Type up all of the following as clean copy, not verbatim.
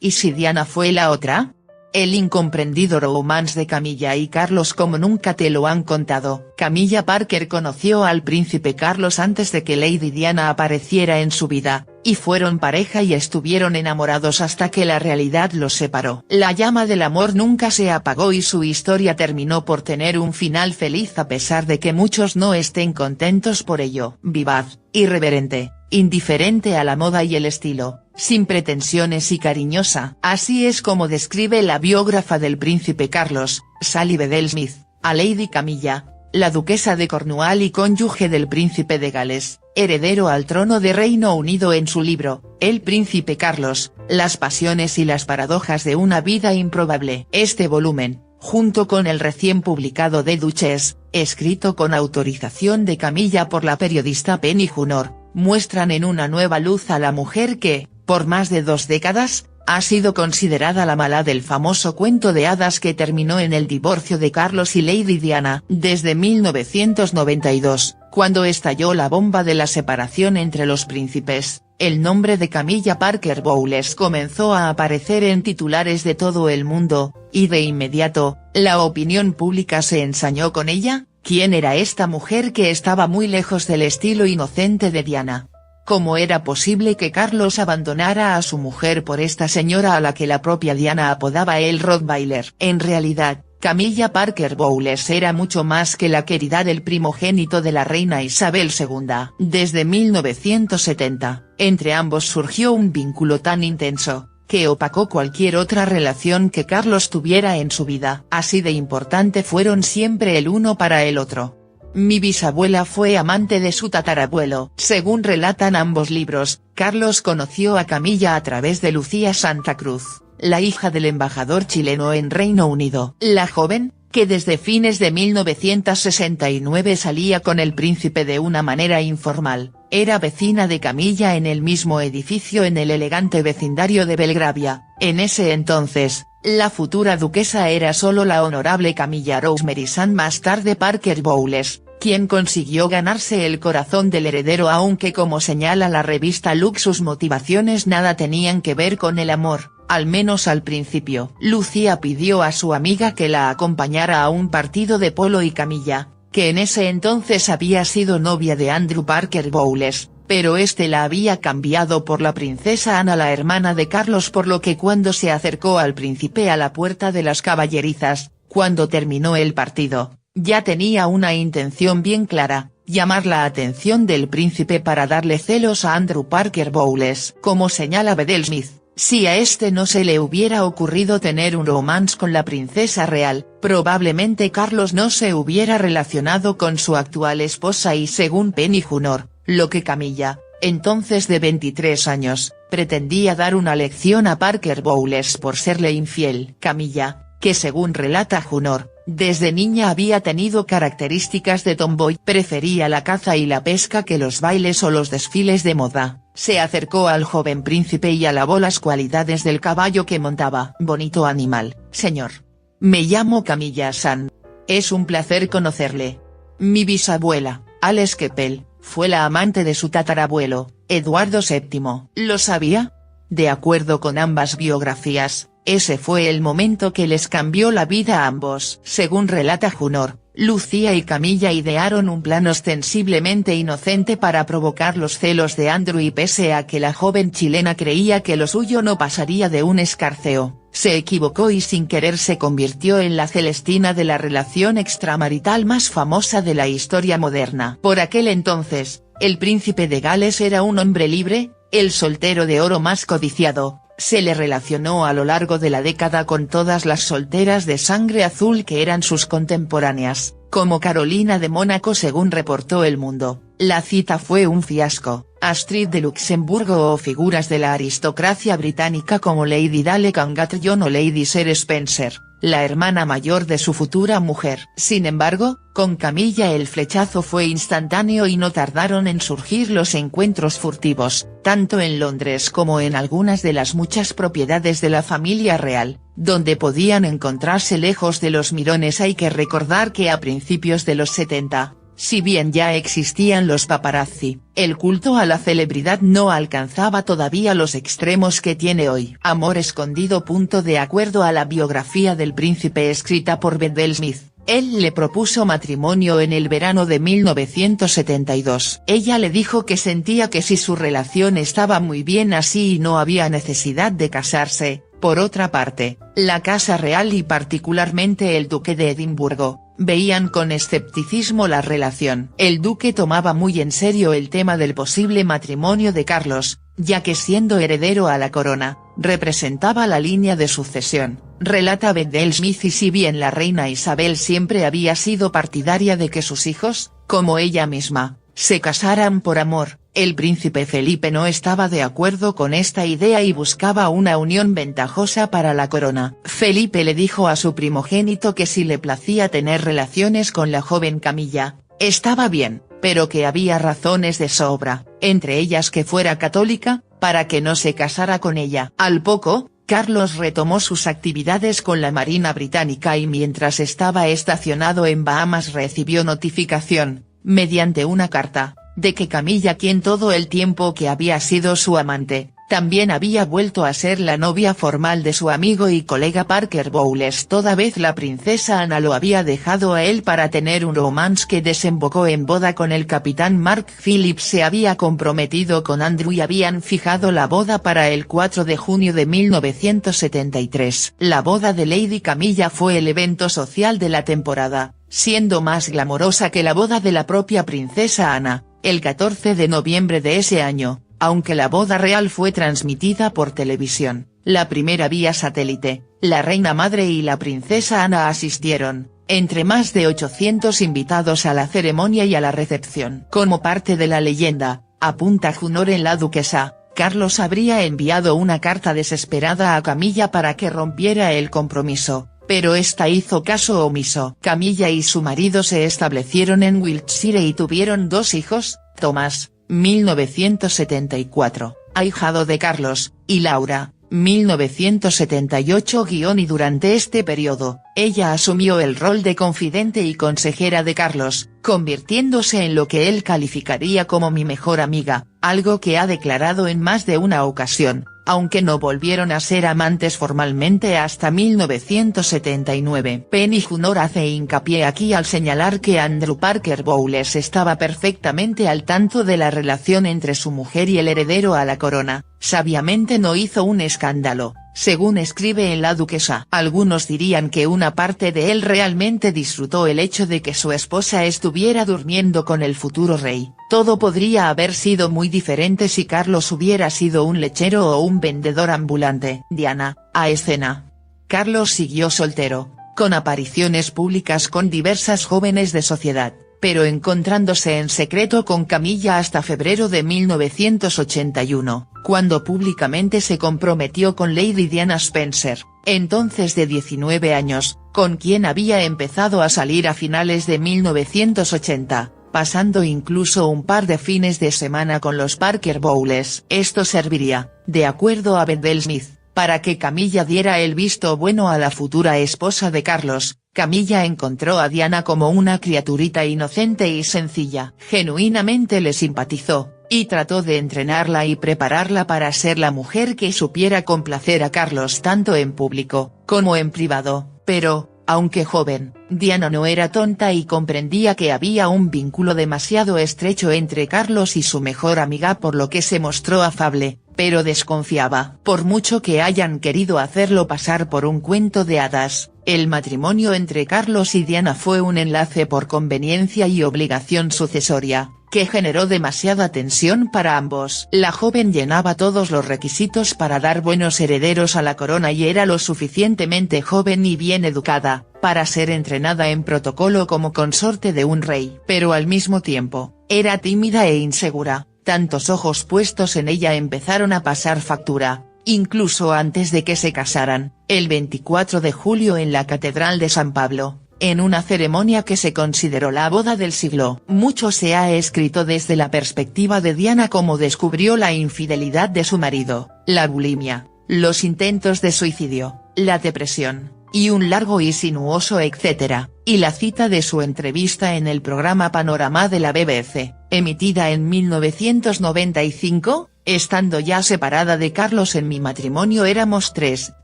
¿Y si Diana fue la otra? El incomprendido romance de Camilla y Carlos como nunca te lo han contado. Camilla Parker conoció al príncipe Carlos antes de que Lady Diana apareciera en su vida, y fueron pareja y estuvieron enamorados hasta que la realidad los separó. La llama del amor nunca se apagó y su historia terminó por tener un final feliz a pesar de que muchos no estén contentos por ello. Vivaz, irreverente, indiferente a la moda y el estilo, sin pretensiones y cariñosa. Así es como describe la biógrafa del príncipe Carlos, Sally Bedell Smith, a Lady Camilla, la duquesa de Cornuall y cónyuge del príncipe de Gales, heredero al trono de Reino Unido en su libro, El príncipe Carlos, las pasiones y las paradojas de una vida improbable. Este volumen, junto con el recién publicado The Duchess, escrito con autorización de Camilla por la periodista Penny Junor, muestran en una nueva luz a la mujer que, por más de 2 décadas, ha sido considerada la mala del famoso cuento de hadas que terminó en el divorcio de Carlos y Lady Diana. Desde 1992, cuando estalló la bomba de la separación entre los príncipes, el nombre de Camilla Parker Bowles comenzó a aparecer en titulares de todo el mundo, y de inmediato, la opinión pública se ensañó con ella. ¿Quién era esta mujer que estaba muy lejos del estilo inocente de Diana? ¿Cómo era posible que Carlos abandonara a su mujer por esta señora a la que la propia Diana apodaba el Rottweiler? En realidad, Camilla Parker Bowles era mucho más que la querida del primogénito de la reina Isabel II. Desde 1970, entre ambos surgió un vínculo tan intenso, que opacó cualquier otra relación que Carlos tuviera en su vida. Así de importante fueron siempre el uno para el otro. Mi bisabuela fue amante de su tatarabuelo. Según relatan ambos libros, Carlos conoció a Camilla a través de Lucía Santa Cruz, la hija del embajador chileno en Reino Unido. La joven, que desde fines de 1969 salía con el príncipe de una manera informal, era vecina de Camilla en el mismo edificio en el elegante vecindario de Belgravia. En ese entonces, la futura duquesa era solo la honorable Camilla Rosemary Sand, más tarde Parker Bowles, quien consiguió ganarse el corazón del heredero, aunque como señala la revista Look sus motivaciones nada tenían que ver con el amor, al menos al principio. Lucía pidió a su amiga que la acompañara a un partido de polo y Camilla, que en ese entonces había sido novia de Andrew Parker Bowles, pero este la había cambiado por la princesa Ana, la hermana de Carlos, por lo que cuando se acercó al príncipe a la puerta de las caballerizas, cuando terminó el partido, ya tenía una intención bien clara: llamar la atención del príncipe para darle celos a Andrew Parker Bowles. Como señala Bedell Smith, si a este no se le hubiera ocurrido tener un romance con la princesa real, probablemente Carlos no se hubiera relacionado con su actual esposa y, según Penny Junor, lo que Camilla, entonces de 23 años, pretendía dar una lección a Parker Bowles por serle infiel. Camilla, que según relata Junor, desde niña había tenido características de tomboy, prefería la caza y la pesca que los bailes o los desfiles de moda. Se acercó al joven príncipe y alabó las cualidades del caballo que montaba. Bonito animal, señor. Me llamo Camilla Sand. Es un placer conocerle. Mi bisabuela, Alice Keppel, fue la amante de su tatarabuelo, Eduardo VII. ¿Lo sabía? De acuerdo con ambas biografías, ese fue el momento que les cambió la vida a ambos. Según relata Junor, Lucía y Camilla idearon un plan ostensiblemente inocente para provocar los celos de Andrew, y pese a que la joven chilena creía que lo suyo no pasaría de un escarceo, se equivocó y sin querer se convirtió en la Celestina de la relación extramarital más famosa de la historia moderna. Por aquel entonces, el príncipe de Gales era un hombre libre, el soltero de oro más codiciado. Se le relacionó a lo largo de la década con todas las solteras de sangre azul que eran sus contemporáneas, como Carolina de Mónaco. Según reportó El Mundo, la cita fue un fiasco. Astrid de Luxemburgo o figuras de la aristocracia británica como Lady Dale Cangatillon o Lady Sir Spencer, la hermana mayor de su futura mujer. Sin embargo, con Camilla el flechazo fue instantáneo y no tardaron en surgir los encuentros furtivos, tanto en Londres como en algunas de las muchas propiedades de la familia real, donde podían encontrarse lejos de los mirones. Hay que recordar que a principios de los 70, Si bien ya existían los paparazzi, el culto a la celebridad no alcanzaba todavía los extremos que tiene hoy. Amor escondido. De acuerdo a la biografía del príncipe escrita por Bedell Smith, él le propuso matrimonio en el verano de 1972. Ella le dijo que sentía que si su relación estaba muy bien así y no había necesidad de casarse. Por otra parte, la Casa Real y particularmente el duque de Edimburgo, veían con escepticismo la relación. El duque tomaba muy en serio el tema del posible matrimonio de Carlos, ya que siendo heredero a la corona, representaba la línea de sucesión, relata Bedell Smith, y si bien la reina Isabel siempre había sido partidaria de que sus hijos, como ella misma, se casaran por amor, el príncipe Felipe no estaba de acuerdo con esta idea y buscaba una unión ventajosa para la corona. Felipe le dijo a su primogénito que si le placía tener relaciones con la joven Camilla, estaba bien, pero que había razones de sobra, entre ellas que fuera católica, para que no se casara con ella. Al poco, Carlos retomó sus actividades con la Marina Británica y mientras estaba estacionado en Bahamas recibió notificación, mediante una carta, de que Camilla, quien todo el tiempo que había sido su amante, también había vuelto a ser la novia formal de su amigo y colega Parker Bowles. Toda vez la princesa Ana lo había dejado a él para tener un romance que desembocó en boda con el capitán Mark Phillips. Se había comprometido con Andrew y habían fijado la boda para el 4 de junio de 1973. La boda de Lady Camilla fue el evento social de la temporada, siendo más glamorosa que la boda de la propia princesa Ana, el 14 de noviembre de ese año. Aunque la boda real fue transmitida por televisión, la primera vía satélite, la reina madre y la princesa Ana asistieron, entre más de 800 invitados a la ceremonia y a la recepción. Como parte de la leyenda, apunta Junor en la duquesa, Carlos habría enviado una carta desesperada a Camilla para que rompiera el compromiso, pero esta hizo caso omiso. Camilla y su marido se establecieron en Wiltshire y tuvieron 2 hijos, Tomás, 1974, ahijado de Carlos, y Laura, 1978. Y durante este periodo, ella asumió el rol de confidente y consejera de Carlos, convirtiéndose en lo que él calificaría como mi mejor amiga, algo que ha declarado en más de una ocasión, aunque no volvieron a ser amantes formalmente hasta 1979. Penny Junor hace hincapié aquí al señalar que Andrew Parker Bowles estaba perfectamente al tanto de la relación entre su mujer y el heredero a la corona, sabiamente no hizo un escándalo, según escribe en La Duquesa. Algunos dirían que una parte de él realmente disfrutó el hecho de que su esposa estuviera durmiendo con el futuro rey. Todo podría haber sido muy diferente si Carlos hubiera sido un lechero o un vendedor ambulante. Diana, a escena. Carlos siguió soltero, con apariciones públicas con diversas jóvenes de sociedad, pero encontrándose en secreto con Camilla hasta febrero de 1981, cuando públicamente se comprometió con Lady Diana Spencer, entonces de 19 años, con quien había empezado a salir a finales de 1980. Pasando incluso un par de fines de semana con los Parker Bowles. Esto serviría, de acuerdo a Bedell Smith, para que Camilla diera el visto bueno a la futura esposa de Carlos. Camilla encontró a Diana como una criaturita inocente y sencilla. Genuinamente le simpatizó, y trató de entrenarla y prepararla para ser la mujer que supiera complacer a Carlos tanto en público, como en privado, pero, aunque joven, Diana no era tonta y comprendía que había un vínculo demasiado estrecho entre Carlos y su mejor amiga, por lo que se mostró afable, pero desconfiaba. Por mucho que hayan querido hacerlo pasar por un cuento de hadas, el matrimonio entre Carlos y Diana fue un enlace por conveniencia y obligación sucesoria, que generó demasiada tensión para ambos. La joven llenaba todos los requisitos para dar buenos herederos a la corona y era lo suficientemente joven y bien educada, para ser entrenada en protocolo como consorte de un rey. Pero al mismo tiempo, era tímida e insegura, tantos ojos puestos en ella empezaron a pasar factura, incluso antes de que se casaran, el 24 de julio en la Catedral de San Pablo. En una ceremonia que se consideró la boda del siglo. Mucho se ha escrito desde la perspectiva de Diana, cómo descubrió la infidelidad de su marido, la bulimia, los intentos de suicidio, la depresión, y un largo y sinuoso etcétera, y la cita de su entrevista en el programa Panorama de la BBC, emitida en 1995, estando ya separada de Carlos en mi matrimonio éramos 3,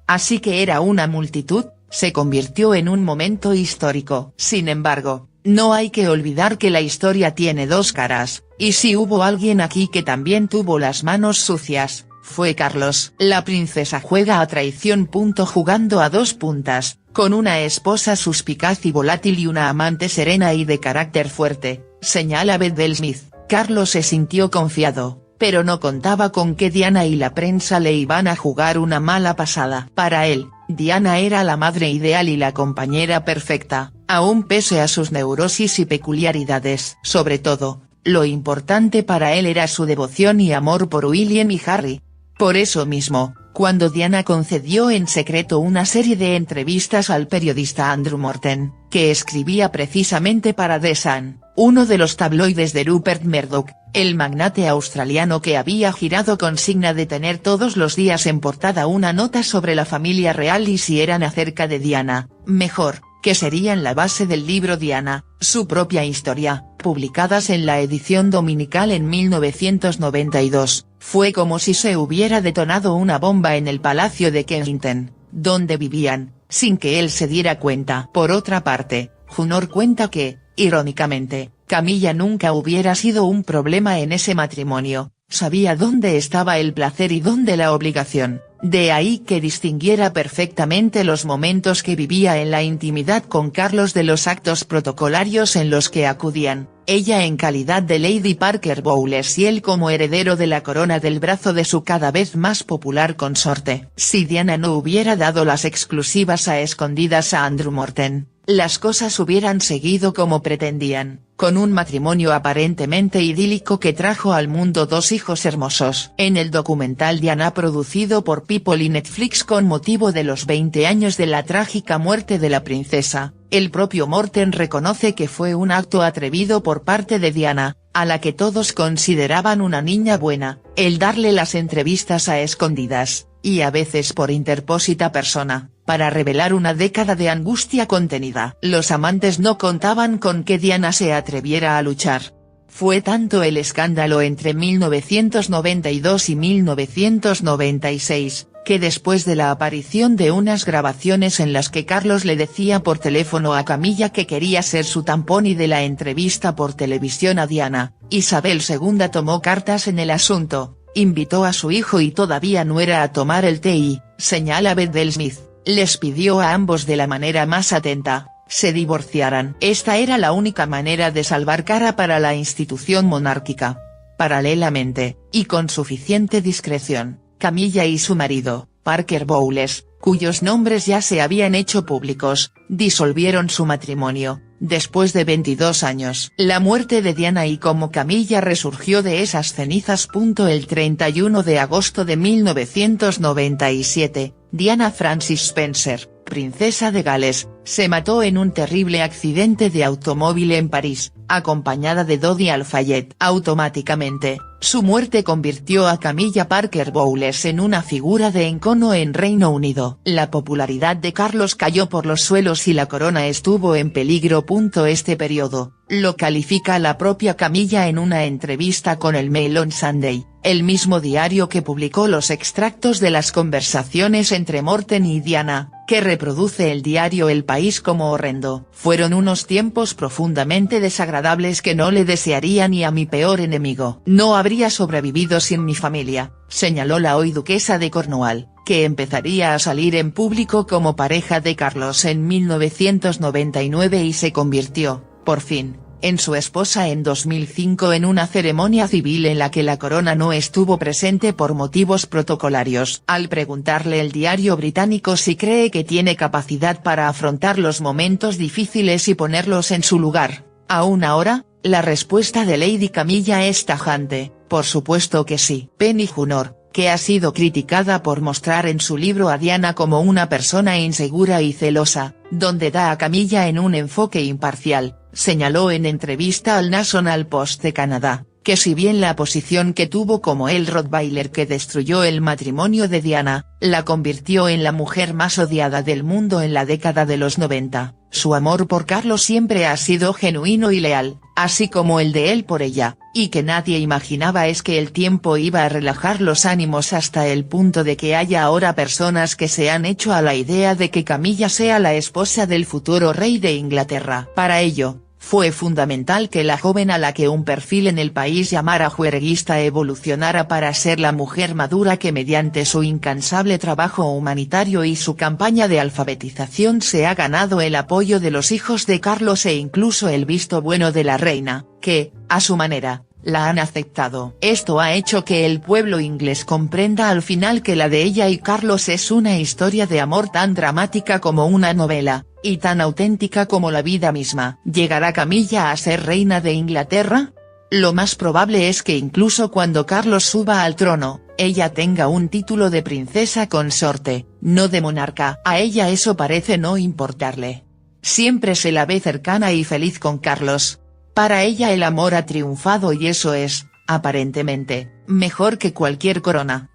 así que era una multitud, se convirtió en un momento histórico. Sin embargo, no hay que olvidar que la historia tiene 2 caras, y si hubo alguien aquí que también tuvo las manos sucias, fue Carlos. La princesa juega a traición. Jugando a 2 puntas, con una esposa suspicaz y volátil y una amante serena y de carácter fuerte, señala Beth Bell Smith. Carlos se sintió confiado, pero no contaba con que Diana y la prensa le iban a jugar una mala pasada. Para él, Diana era la madre ideal y la compañera perfecta, aún pese a sus neurosis y peculiaridades. Sobre todo, lo importante para él era su devoción y amor por William y Harry. Por eso mismo, cuando Diana concedió en secreto una serie de entrevistas al periodista Andrew Morton, que escribía precisamente para The Sun, uno de los tabloides de Rupert Murdoch, el magnate australiano que había girado consigna de tener todos los días en portada una nota sobre la familia real y si eran acerca de Diana, mejor, que serían la base del libro Diana, su propia historia, publicadas en la edición dominical en 1992, fue como si se hubiera detonado una bomba en el Palacio de Kensington, donde vivían, sin que él se diera cuenta. Por otra parte, Junor cuenta que, irónicamente, Camilla nunca hubiera sido un problema en ese matrimonio, sabía dónde estaba el placer y dónde la obligación, de ahí que distinguiera perfectamente los momentos que vivía en la intimidad con Carlos de los actos protocolarios en los que acudían, ella en calidad de Lady Parker Bowles y él como heredero de la corona del brazo de su cada vez más popular consorte. Si Diana no hubiera dado las exclusivas a escondidas a Andrew Morton, las cosas hubieran seguido como pretendían, con un matrimonio aparentemente idílico que trajo al mundo 2 hijos hermosos. En el documental Diana producido por People y Netflix con motivo de los 20 años de la trágica muerte de la princesa, el propio Morton reconoce que fue un acto atrevido por parte de Diana, a la que todos consideraban una niña buena, el darle las entrevistas a escondidas, y a veces por interpósita persona, para revelar una década de angustia contenida. Los amantes no contaban con que Diana se atreviera a luchar. Fue tanto el escándalo entre 1992 y 1996, que después de la aparición de unas grabaciones en las que Carlos le decía por teléfono a Camilla que quería ser su tampón y de la entrevista por televisión a Diana, Isabel II tomó cartas en el asunto, invitó a su hijo y todavía nuera a tomar el té y, señala Beth Bell Smith, les pidió a ambos de la manera más atenta, se divorciaran. Esta era la única manera de salvar cara para la institución monárquica. Paralelamente, y con suficiente discreción, Camilla y su marido, Parker Bowles, cuyos nombres ya se habían hecho públicos, disolvieron su matrimonio, después de 22 años. La muerte de Diana y cómo Camilla resurgió de esas cenizas. El 31 de agosto de 1997, Diana Francis Spencer, princesa de Gales, se mató en un terrible accidente de automóvil en París, acompañada de Dodi Al-Fayed. Automáticamente, su muerte convirtió a Camilla Parker Bowles en una figura de encono en Reino Unido. La popularidad de Carlos cayó por los suelos y la corona estuvo en peligro. Este periodo, lo califica la propia Camilla en una entrevista con el Mail on Sunday, el mismo diario que publicó los extractos de las conversaciones entre Morton y Diana, que reproduce el diario El País como horrendo. Fueron unos tiempos profundamente desagradables que no le desearía ni a mi peor enemigo. No habría sobrevivido sin mi familia, señaló la hoy duquesa de Cornwall, que empezaría a salir en público como pareja de Carlos en 1999 y se convirtió, por fin, en su esposa en 2005 en una ceremonia civil en la que la corona no estuvo presente por motivos protocolarios. Al preguntarle el diario británico si cree que tiene capacidad para afrontar los momentos difíciles y ponerlos en su lugar, aún ahora, la respuesta de Lady Camilla es tajante: por supuesto que sí. Penny Junor, que ha sido criticada por mostrar en su libro a Diana como una persona insegura y celosa, donde da a Camilla en un enfoque imparcial, señaló en entrevista al National Post de Canadá, que si bien la posición que tuvo como el Rottweiler que destruyó el matrimonio de Diana, la convirtió en la mujer más odiada del mundo en la década de los 90, su amor por Carlos siempre ha sido genuino y leal, así como el de él por ella, y que nadie imaginaba es que el tiempo iba a relajar los ánimos hasta el punto de que haya ahora personas que se han hecho a la idea de que Camilla sea la esposa del futuro rey de Inglaterra. Para ello, fue fundamental que la joven a la que un perfil en el país llamara juerguista evolucionara para ser la mujer madura que mediante su incansable trabajo humanitario y su campaña de alfabetización se ha ganado el apoyo de los hijos de Carlos e incluso el visto bueno de la reina, que, a su manera, la han aceptado. Esto ha hecho que el pueblo inglés comprenda al final que la de ella y Carlos es una historia de amor tan dramática como una novela, y tan auténtica como la vida misma. ¿Llegará Camilla a ser reina de Inglaterra? Lo más probable es que incluso cuando Carlos suba al trono, ella tenga un título de princesa consorte, no de monarca. A ella eso parece no importarle. Siempre se la ve cercana y feliz con Carlos. Para ella el amor ha triunfado y eso es, aparentemente, mejor que cualquier corona.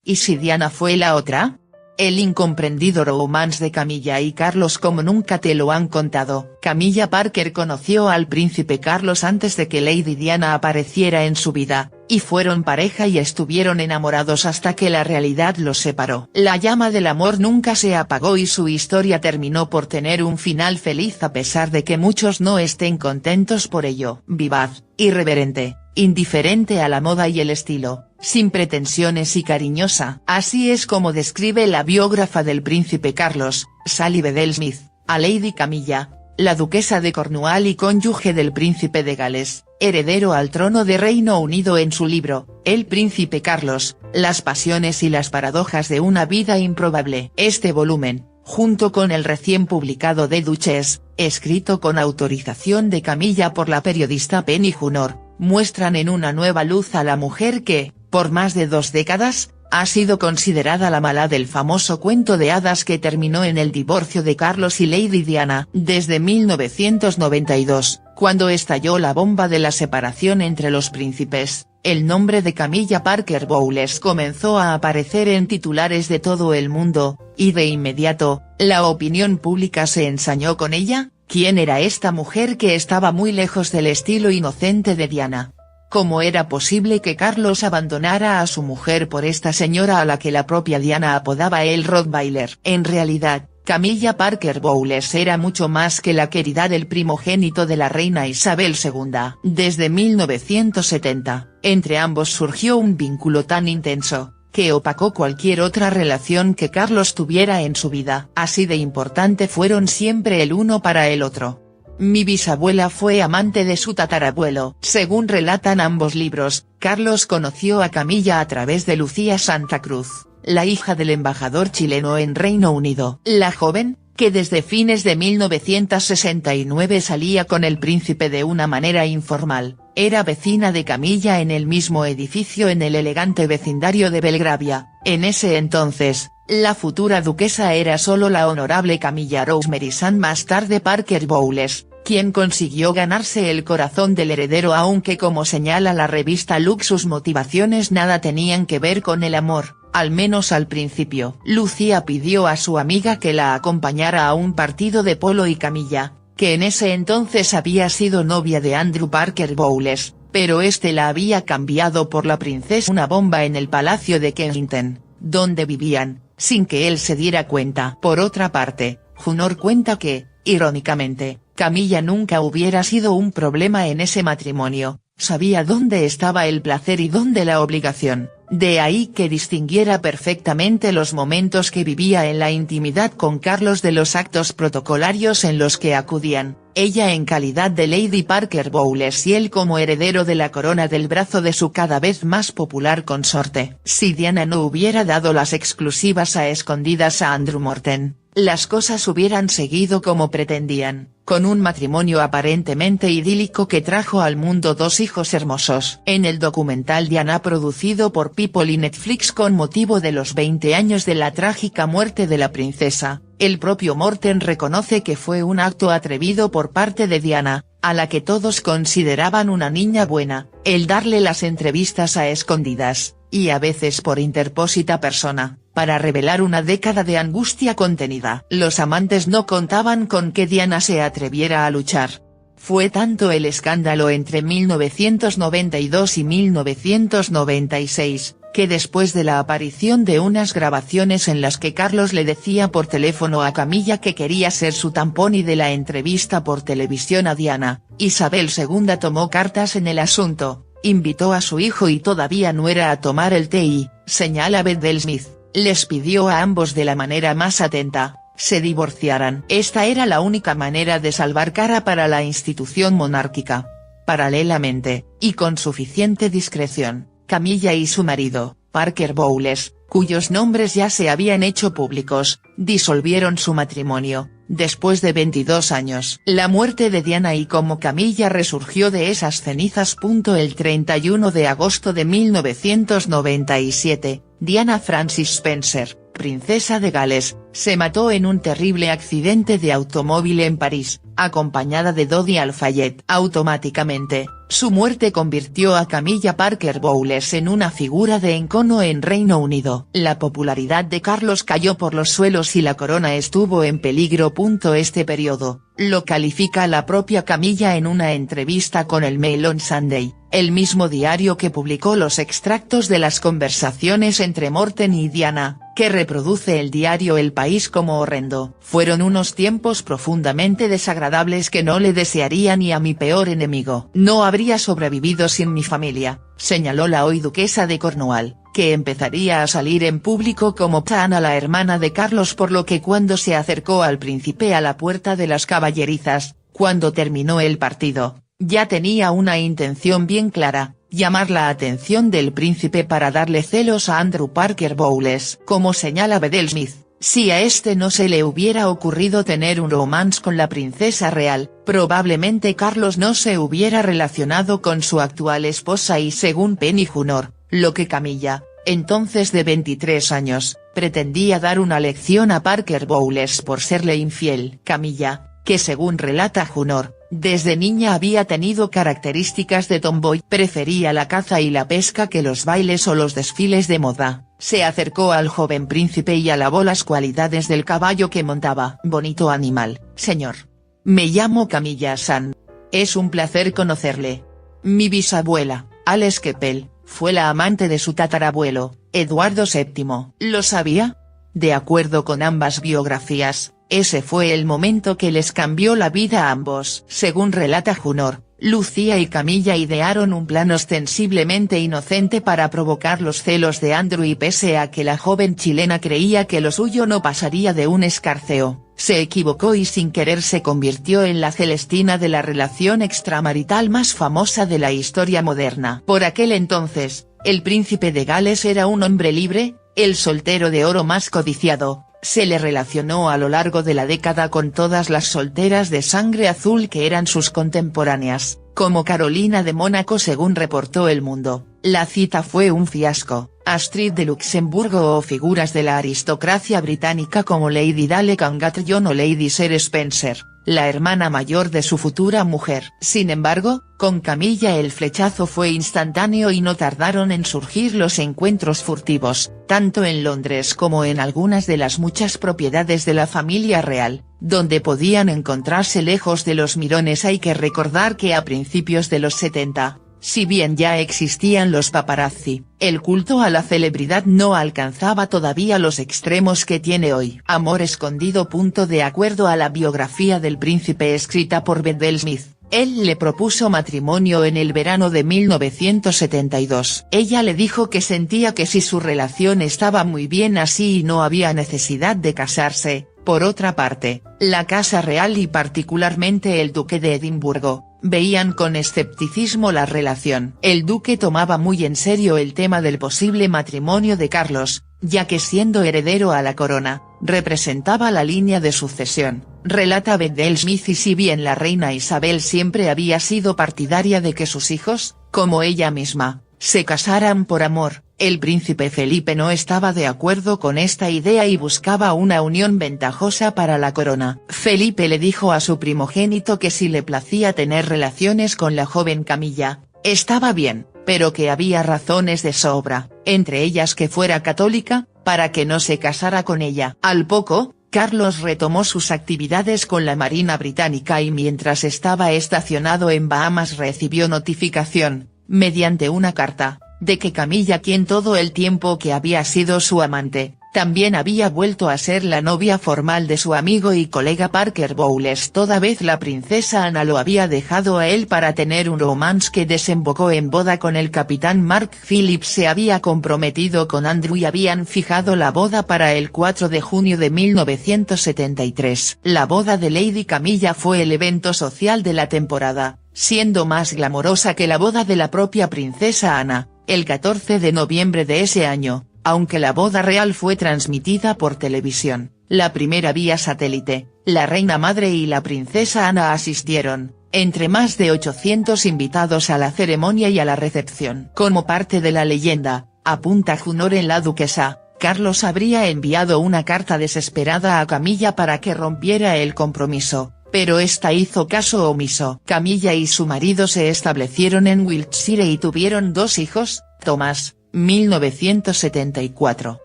¿Y si Diana fue la otra? El incomprendido romance de Camilla y Carlos como nunca te lo han contado. Camilla Parker conoció al príncipe Carlos antes de que Lady Diana apareciera en su vida, y fueron pareja y estuvieron enamorados hasta que la realidad los separó. La llama del amor nunca se apagó y su historia terminó por tener un final feliz a pesar de que muchos no estén contentos por ello. Vivaz, irreverente, indiferente a la moda y el estilo, sin pretensiones y cariñosa. Así es como describe la biógrafa del príncipe Carlos, Sally Bedell Smith, a Lady Camilla, la duquesa de Cornwall y cónyuge del príncipe de Gales, heredero al trono de Reino Unido en su libro, El príncipe Carlos, las pasiones y las paradojas de una vida improbable. Este volumen, junto con el recién publicado The Duchess, escrito con autorización de Camilla por la periodista Penny Junor, muestran en una nueva luz a la mujer que, por más de 2 décadas, ha sido considerada la mala del famoso cuento de hadas que terminó en el divorcio de Carlos y Lady Diana. Desde 1992, cuando estalló la bomba de la separación entre los príncipes, el nombre de Camilla Parker Bowles comenzó a aparecer en titulares de todo el mundo, y de inmediato, la opinión pública se ensañó con ella. ¿Quién era esta mujer que estaba muy lejos del estilo inocente de Diana? ¿Cómo era posible que Carlos abandonara a su mujer por esta señora a la que la propia Diana apodaba el Rottweiler? En realidad, Camilla Parker Bowles era mucho más que la querida del primogénito de la reina Isabel II. Desde 1970, entre ambos surgió un vínculo tan intenso, que opacó cualquier otra relación que Carlos tuviera en su vida. Así de importante fueron siempre el uno para el otro. Mi bisabuela fue amante de su tatarabuelo. Según relatan ambos libros, Carlos conoció a Camilla a través de Lucía Santa Cruz, la hija del embajador chileno en Reino Unido. La joven, que desde fines de 1969 salía con el príncipe de una manera informal, era vecina de Camilla en el mismo edificio en el elegante vecindario de Belgravia. En ese entonces, la futura duquesa era solo la honorable Camilla Rosemary Sand, más tarde Parker Bowles, quien consiguió ganarse el corazón del heredero, aunque como señala la revista Look sus motivaciones nada tenían que ver con el amor, al menos al principio. Lucía pidió a su amiga que la acompañara a un partido de polo y Camilla, que en ese entonces había sido novia de Andrew Parker Bowles, pero este la había cambiado por la princesa, una bomba en el Palacio de Kensington, donde vivían, sin que él se diera cuenta. Por otra parte, Junor cuenta que, irónicamente, Camilla nunca hubiera sido un problema en ese matrimonio, sabía dónde estaba el placer y dónde la obligación, de ahí que distinguiera perfectamente los momentos que vivía en la intimidad con Carlos de los actos protocolarios en los que acudían, ella en calidad de Lady Parker Bowles y él como heredero de la corona del brazo de su cada vez más popular consorte. Si Diana no hubiera dado las exclusivas a escondidas a Andrew Morton, las cosas hubieran seguido como pretendían, con un matrimonio aparentemente idílico que trajo al mundo 2 hijos hermosos. En el documental Diana producido por People y Netflix con motivo de los 20 años de la trágica muerte de la princesa, el propio Morten reconoce que fue un acto atrevido por parte de Diana, a la que todos consideraban una niña buena, el darle las entrevistas a escondidas, y a veces por interpósita persona, para revelar una década de angustia contenida. Los amantes no contaban con que Diana se atreviera a luchar. Fue tanto el escándalo entre 1992 y 1996, que después de la aparición de unas grabaciones en las que Carlos le decía por teléfono a Camilla que quería ser su tampón y de la entrevista por televisión a Diana, Isabel II tomó cartas en el asunto, invitó a su hijo y todavía nuera a tomar el té y, señala Beth Smith, les pidió a ambos de la manera más atenta, se divorciaran. Esta era la única manera de salvar cara para la institución monárquica. Paralelamente, y con suficiente discreción, Camilla y su marido, Parker Bowles, cuyos nombres ya se habían hecho públicos, disolvieron su matrimonio, después de 22 años. La muerte de Diana y cómo Camilla resurgió de esas cenizas. El 31 de agosto de 1997, Diana Francis Spencer, princesa de Gales, se mató en un terrible accidente de automóvil en París, acompañada de Dodi Al-Fayed. Automáticamente, su muerte convirtió a Camilla Parker Bowles en una figura de encono en Reino Unido. La popularidad de Carlos cayó por los suelos y la corona estuvo en peligro. Este periodo, lo califica la propia Camilla en una entrevista con el Mail on Sunday, el mismo diario que publicó los extractos de las conversaciones entre Morten y Diana, que reproduce el diario El País como horrendo. Fueron unos tiempos profundamente desagradables que no le desearía ni a mi peor enemigo. No habría sobrevivido sin mi familia, señaló la hoy duquesa de Cornwall, que empezaría a salir en público como Tana, la hermana de Carlos, por lo que cuando se acercó al príncipe a la puerta de las caballerizas, cuando terminó el partido, ya tenía una intención bien clara: llamar la atención del príncipe para darle celos a Andrew Parker Bowles. Como señala Beth Smith, si a este no se le hubiera ocurrido tener un romance con la princesa real, probablemente Carlos no se hubiera relacionado con su actual esposa y, según Penny Junor, lo que Camilla, entonces de 23 años, pretendía dar una lección a Parker Bowles por serle infiel. Camilla, que según relata Junor, desde niña había tenido características de tomboy, prefería la caza y la pesca que los bailes o los desfiles de moda, se acercó al joven príncipe y alabó las cualidades del caballo que montaba. Bonito animal, señor. Me llamo Camilla San. Es un placer conocerle. Mi bisabuela, Alice Keppel, fue la amante de su tatarabuelo, Eduardo VII. ¿Lo sabía? De acuerdo con ambas biografías, ese fue el momento que les cambió la vida a ambos. Según relata Junor, Lucía y Camilla idearon un plan ostensiblemente inocente para provocar los celos de Andrew y pese a que la joven chilena creía que lo suyo no pasaría de un escarceo, se equivocó y sin querer se convirtió en la Celestina de la relación extramarital más famosa de la historia moderna. Por aquel entonces, el príncipe de Gales era un hombre libre, el soltero de oro más codiciado. Se le relacionó a lo largo de la década con todas las solteras de sangre azul que eran sus contemporáneas, como Carolina de Mónaco según reportó El Mundo. La cita fue un fiasco. Astrid de Luxemburgo o figuras de la aristocracia británica como Lady Dale Cangatillon o Lady Sir Spencer, la hermana mayor de su futura mujer. Sin embargo, con Camilla el flechazo fue instantáneo y no tardaron en surgir los encuentros furtivos, tanto en Londres como en algunas de las muchas propiedades de la familia real, donde podían encontrarse lejos de los mirones. Hay que recordar que a principios de los 70, si bien ya existían los paparazzi, el culto a la celebridad no alcanzaba todavía los extremos que tiene hoy. Amor escondido. De acuerdo a la biografía del príncipe escrita por Beth Smith, él le propuso matrimonio en el verano de 1972. Ella le dijo que sentía que si su relación estaba muy bien así y no había necesidad de casarse. Por otra parte, la Casa Real y particularmente el Duque de Edimburgo, veían con escepticismo la relación. El duque tomaba muy en serio el tema del posible matrimonio de Carlos, ya que siendo heredero a la corona, representaba la línea de sucesión, relata Bedell-Smith, y si bien la reina Isabel siempre había sido partidaria de que sus hijos, como ella misma, se casaran por amor, el príncipe Felipe no estaba de acuerdo con esta idea y buscaba una unión ventajosa para la corona. Felipe le dijo a su primogénito que si le placía tener relaciones con la joven Camilla, estaba bien, pero que había razones de sobra, entre ellas que fuera católica, para que no se casara con ella. Al poco, Carlos retomó sus actividades con la Marina Británica y mientras estaba estacionado en Bahamas recibió notificación, mediante una carta, de que Camilla, quien todo el tiempo que había sido su amante, también había vuelto a ser la novia formal de su amigo y colega Parker Bowles. Toda vez la princesa Ana lo había dejado a él para tener un romance que desembocó en boda con el capitán Mark Phillips. Se había comprometido con Andrew y habían fijado la boda para el 4 de junio de 1973. La boda de Lady Camilla fue el evento social de la temporada, siendo más glamorosa que la boda de la propia princesa Ana, el 14 de noviembre de ese año. Aunque la boda real fue transmitida por televisión, la primera vía satélite, la reina madre y la princesa Ana asistieron, entre más de 800 invitados a la ceremonia y a la recepción. Como parte de la leyenda, apunta Junor en La Duquesa, Carlos habría enviado una carta desesperada a Camilla para que rompiera el compromiso, pero esta hizo caso omiso. Camilla y su marido se establecieron en Wiltshire y tuvieron 2 hijos, Tomás, 1974,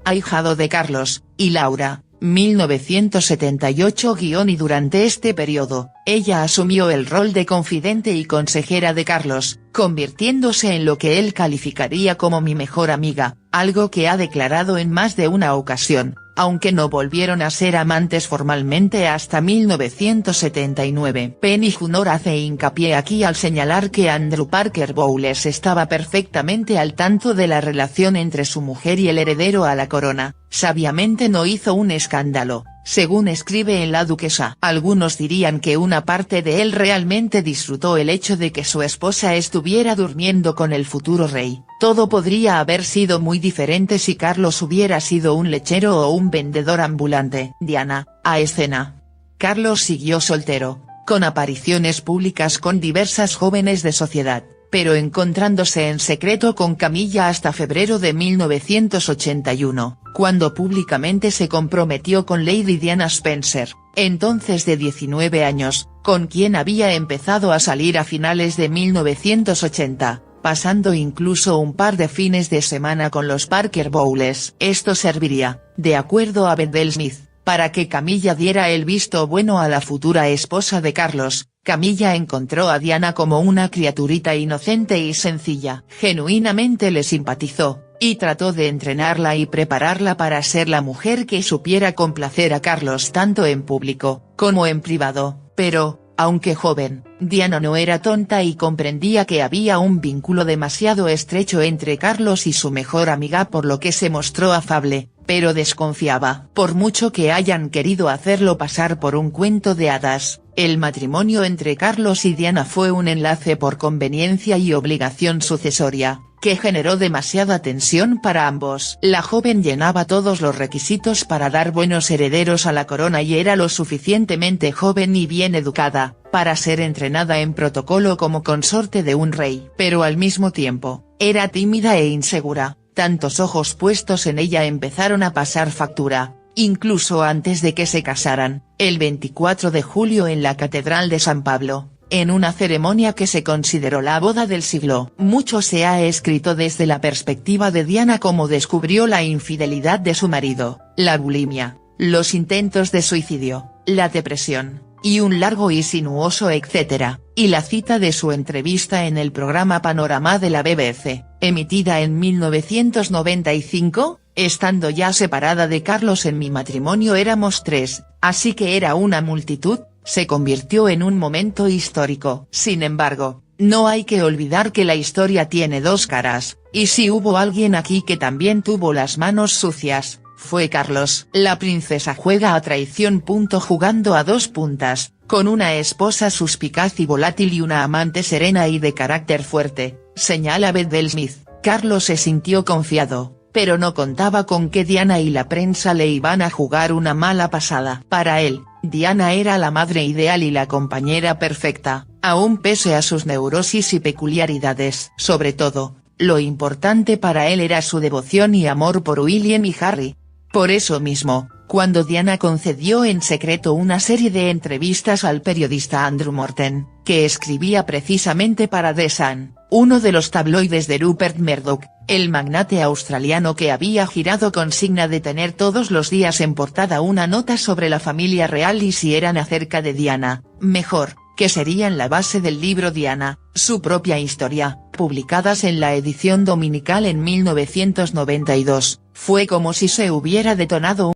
ahijado de Carlos, y Laura, 1978. Y durante este periodo, ella asumió el rol de confidente y consejera de Carlos, convirtiéndose en lo que él calificaría como mi mejor amiga, algo que ha declarado en más de una ocasión, aunque no volvieron a ser amantes formalmente hasta 1979. Penny Junor hace hincapié aquí al señalar que Andrew Parker Bowles estaba perfectamente al tanto de la relación entre su mujer y el heredero a la corona, sabiamente no hizo un escándalo, según escribe en La Duquesa. Algunos dirían que una parte de él realmente disfrutó el hecho de que su esposa estuviera durmiendo con el futuro rey. Todo podría haber sido muy diferente si Carlos hubiera sido un lechero o un vendedor ambulante. Diana, a escena. Carlos siguió soltero, con apariciones públicas con diversas jóvenes de sociedad, pero encontrándose en secreto con Camilla hasta febrero de 1981, cuando públicamente se comprometió con Lady Diana Spencer, entonces de 19 años, con quien había empezado a salir a finales de 1980. Pasando incluso un par de fines de semana con los Parker Bowles. Esto serviría, de acuerdo a Bedell-Smith, para que Camilla diera el visto bueno a la futura esposa de Carlos. Camilla encontró a Diana como una criaturita inocente y sencilla. Genuinamente le simpatizó, y trató de entrenarla y prepararla para ser la mujer que supiera complacer a Carlos tanto en público, como en privado, pero, aunque joven, Diana no era tonta y comprendía que había un vínculo demasiado estrecho entre Carlos y su mejor amiga, por lo que se mostró afable, pero desconfiaba. Por mucho que hayan querido hacerlo pasar por un cuento de hadas, el matrimonio entre Carlos y Diana fue un enlace por conveniencia y obligación sucesoria, que generó demasiada tensión para ambos. La joven llenaba todos los requisitos para dar buenos herederos a la corona y era lo suficientemente joven y bien educada, para ser entrenada en protocolo como consorte de un rey. Pero al mismo tiempo, era tímida e insegura, tantos ojos puestos en ella empezaron a pasar factura, incluso antes de que se casaran, el 24 de julio en la Catedral de San Pablo. En una ceremonia que se consideró la boda del siglo. Mucho se ha escrito desde la perspectiva de Diana, cómo descubrió la infidelidad de su marido, la bulimia, los intentos de suicidio, la depresión, y un largo y sinuoso etcétera, y la cita de su entrevista en el programa Panorama de la BBC, emitida en 1995, estando ya separada de Carlos en mi matrimonio éramos 3, así que era una multitud. Se convirtió en un momento histórico. Sin embargo, no hay que olvidar que la historia tiene 2 caras, y si hubo alguien aquí que también tuvo las manos sucias, fue Carlos. La princesa juega a traición. Jugando a 2 puntas, con una esposa suspicaz y volátil y una amante serena y de carácter fuerte, señala Bedell-Smith. Carlos se sintió confiado, pero no contaba con que Diana y la prensa le iban a jugar una mala pasada. Para él, Diana era la madre ideal y la compañera perfecta, aun pese a sus neurosis y peculiaridades. Sobre todo, lo importante para él era su devoción y amor por William y Harry. Por eso mismo, cuando Diana concedió en secreto una serie de entrevistas al periodista Andrew Morton, que escribía precisamente para The Sun, uno de los tabloides de Rupert Murdoch, el magnate australiano que había girado consigna de tener todos los días en portada una nota sobre la familia real y si eran acerca de Diana, mejor, que serían la base del libro Diana, su propia historia, publicadas en la edición dominical en 1992, fue como si se hubiera detonado